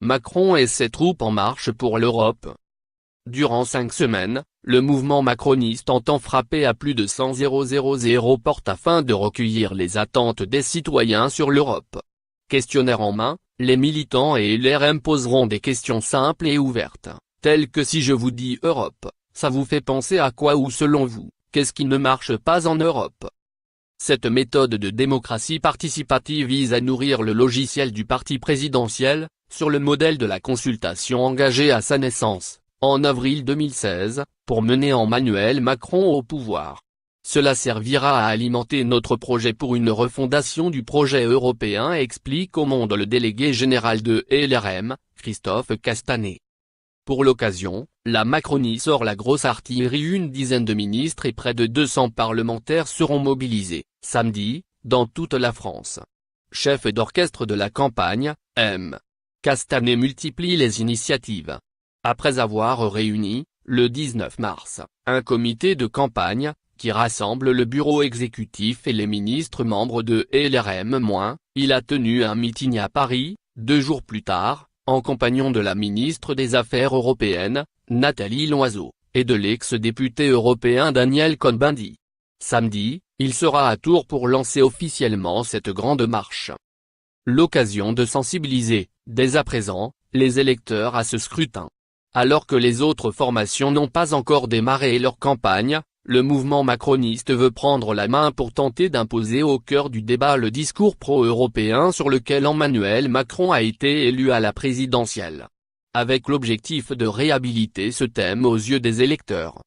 Macron et ses troupes en marche pour l'Europe. Durant 5 semaines, le mouvement macroniste entend frapper à plus de 100 000 portes afin de recueillir les attentes des citoyens sur l'Europe. Questionnaire en main, les militants et LRM poseront des questions simples et ouvertes, telles que si je vous dis Europe, ça vous fait penser à quoi ou selon vous, qu'est-ce qui ne marche pas en Europe? Cette méthode de démocratie participative vise à nourrir le logiciel du parti présidentiel, sur le modèle de la consultation engagée à sa naissance, en avril 2016, pour mener Emmanuel Macron au pouvoir. Cela servira à alimenter notre projet pour une refondation du projet européen, explique au Monde le délégué général de LRM, Christophe Castanet. Pour l'occasion, la Macronie sort la grosse artillerie. Une dizaine de ministres et près de 200 parlementaires seront mobilisés, samedi, dans toute la France. Chef d'orchestre de la campagne, M. Castanet multiplie les initiatives. Après avoir réuni, le 19 mars, un comité de campagne, qui rassemble le bureau exécutif et les ministres membres de LRM-, il a tenu un meeting à Paris, 2 jours plus tard, en compagnon de la ministre des Affaires européennes, Nathalie Loiseau, et de l'ex-député européen Daniel Cohn-Bendit. Samedi, il sera à Tours pour lancer officiellement cette grande marche. L'occasion de sensibiliser, dès à présent, les électeurs à ce scrutin. Alors que les autres formations n'ont pas encore démarré leur campagne, le mouvement macroniste veut prendre la main pour tenter d'imposer au cœur du débat le discours pro-européen sur lequel Emmanuel Macron a été élu à la présidentielle. Avec l'objectif de réhabiliter ce thème aux yeux des électeurs.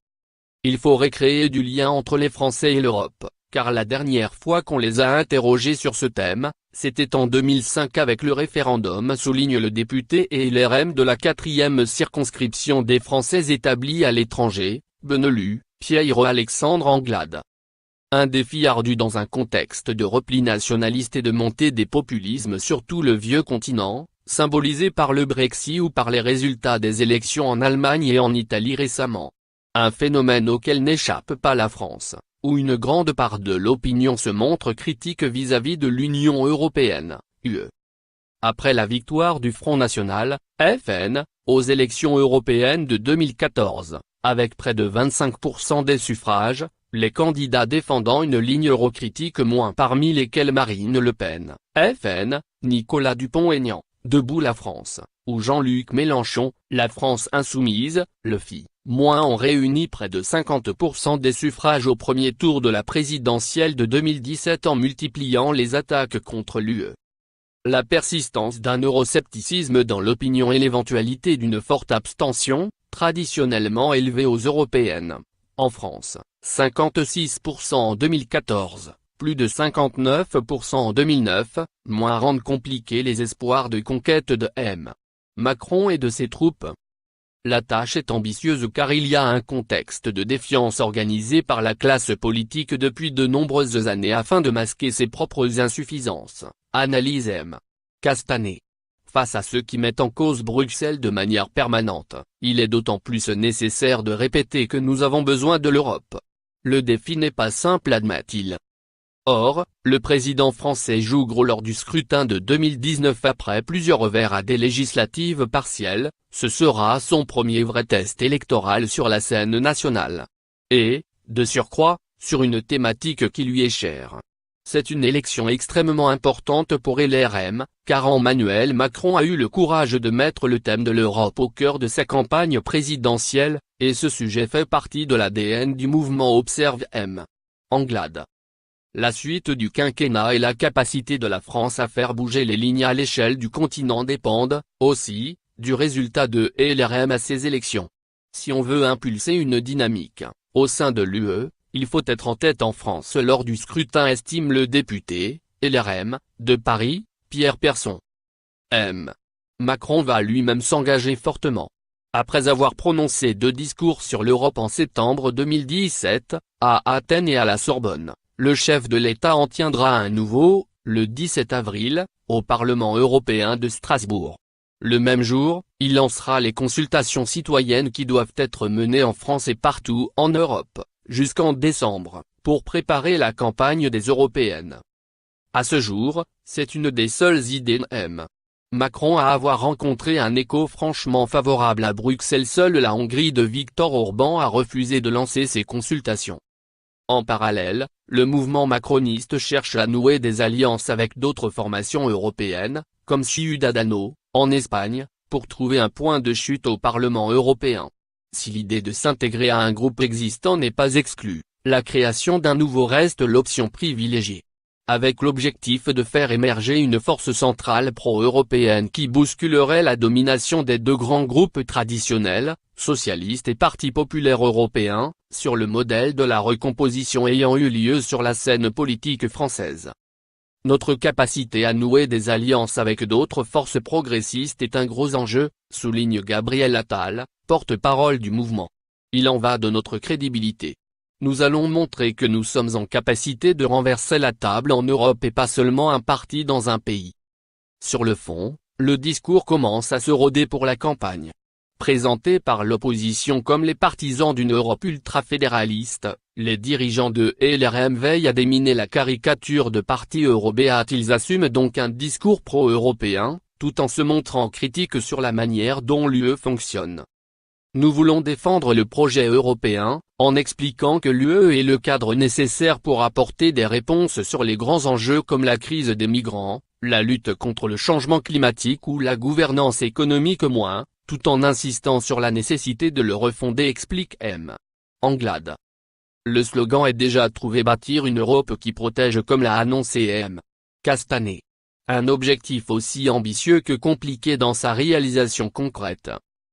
Il faut recréer du lien entre les Français et l'Europe, car la dernière fois qu'on les a interrogés sur ce thème, c'était en 2005 avec le référendum, souligne le député et LRM de la 4e circonscription des Français établis à l'étranger, Benelux, Pierre-Alexandre Anglade. Un défi ardu dans un contexte de repli nationaliste et de montée des populismes sur tout le vieux continent, symbolisé par le Brexit ou par les résultats des élections en Allemagne et en Italie récemment. Un phénomène auquel n'échappe pas la France, où une grande part de l'opinion se montre critique vis-à-vis de l'Union européenne, UE. Après la victoire du Front National, FN, aux élections européennes de 2014, avec près de 25% des suffrages, les candidats défendant une ligne eurocritique parmi lesquels Marine Le Pen, FN, Nicolas Dupont-Aignan, Debout la France, ou Jean-Luc Mélenchon, la France insoumise, le FI, ont réuni près de 50% des suffrages au premier tour de la présidentielle de 2017 en multipliant les attaques contre l'UE. La persistance d'un euroscepticisme dans l'opinion et l'éventualité d'une forte abstention, traditionnellement élevée aux européennes. En France, 56% en 2014. Plus de 59% en 2009, rendent compliqués les espoirs de conquête de M. Macron et de ses troupes. La tâche est ambitieuse car il y a un contexte de défiance organisé par la classe politique depuis de nombreuses années afin de masquer ses propres insuffisances, analyse M. Castanet. Face à ceux qui mettent en cause Bruxelles de manière permanente, il est d'autant plus nécessaire de répéter que nous avons besoin de l'Europe. Le défi n'est pas simple, admet-il. Or, le président français joue gros lors du scrutin de 2019 après plusieurs revers à des législatives partielles, ce sera son premier vrai test électoral sur la scène nationale. Et, de surcroît, sur une thématique qui lui est chère. C'est une élection extrêmement importante pour LRM, car Emmanuel Macron a eu le courage de mettre le thème de l'Europe au cœur de sa campagne présidentielle, et ce sujet fait partie de l'ADN du mouvement, observe M. Anglade. La suite du quinquennat et la capacité de la France à faire bouger les lignes à l'échelle du continent dépendent, aussi, du résultat de LRM à ces élections. Si on veut impulser une dynamique, au sein de l'UE, il faut être en tête en France lors du scrutin, estime le député, LRM, de Paris, Pierre Persson. M. Macron va lui-même s'engager fortement. Après avoir prononcé 2 discours sur l'Europe en septembre 2017, à Athènes et à la Sorbonne, le chef de l'État en tiendra un nouveau, le 17 avril, au Parlement européen de Strasbourg. Le même jour, il lancera les consultations citoyennes qui doivent être menées en France et partout en Europe, jusqu'en décembre, pour préparer la campagne des européennes. À ce jour, c'est une des seules idées M. Macron à avoir rencontré un écho franchement favorable à Bruxelles. Seule la Hongrie de Viktor Orban a refusé de lancer ces consultations. En parallèle, le mouvement macroniste cherche à nouer des alliances avec d'autres formations européennes, comme Ciudadanos, en Espagne, pour trouver un point de chute au Parlement européen. Si l'idée de s'intégrer à un groupe existant n'est pas exclue, la création d'un nouveau reste l'option privilégiée. Avec l'objectif de faire émerger une force centrale pro-européenne qui bousculerait la domination des deux grands groupes traditionnels, socialistes et Parti populaire européen, sur le modèle de la recomposition ayant eu lieu sur la scène politique française. Notre capacité à nouer des alliances avec d'autres forces progressistes est un gros enjeu, souligne Gabriel Attal, porte-parole du mouvement. Il en va de notre crédibilité. Nous allons montrer que nous sommes en capacité de renverser la table en Europe et pas seulement un parti dans un pays. Sur le fond, le discours commence à se roder pour la campagne. Présenté par l'opposition comme les partisans d'une Europe ultra-fédéraliste, les dirigeants de LRM veillent à déminer la caricature de parti eurobéat. Ils assument donc un discours pro-européen, tout en se montrant critiques sur la manière dont l'UE fonctionne. Nous voulons défendre le projet européen, en expliquant que l'UE est le cadre nécessaire pour apporter des réponses sur les grands enjeux comme la crise des migrants, la lutte contre le changement climatique ou la gouvernance économique tout en insistant sur la nécessité de le refonder, explique M. Anglade. Le slogan est déjà trouvé: bâtir une Europe qui protège, comme l'a annoncé M. Castanet. Un objectif aussi ambitieux que compliqué dans sa réalisation concrète.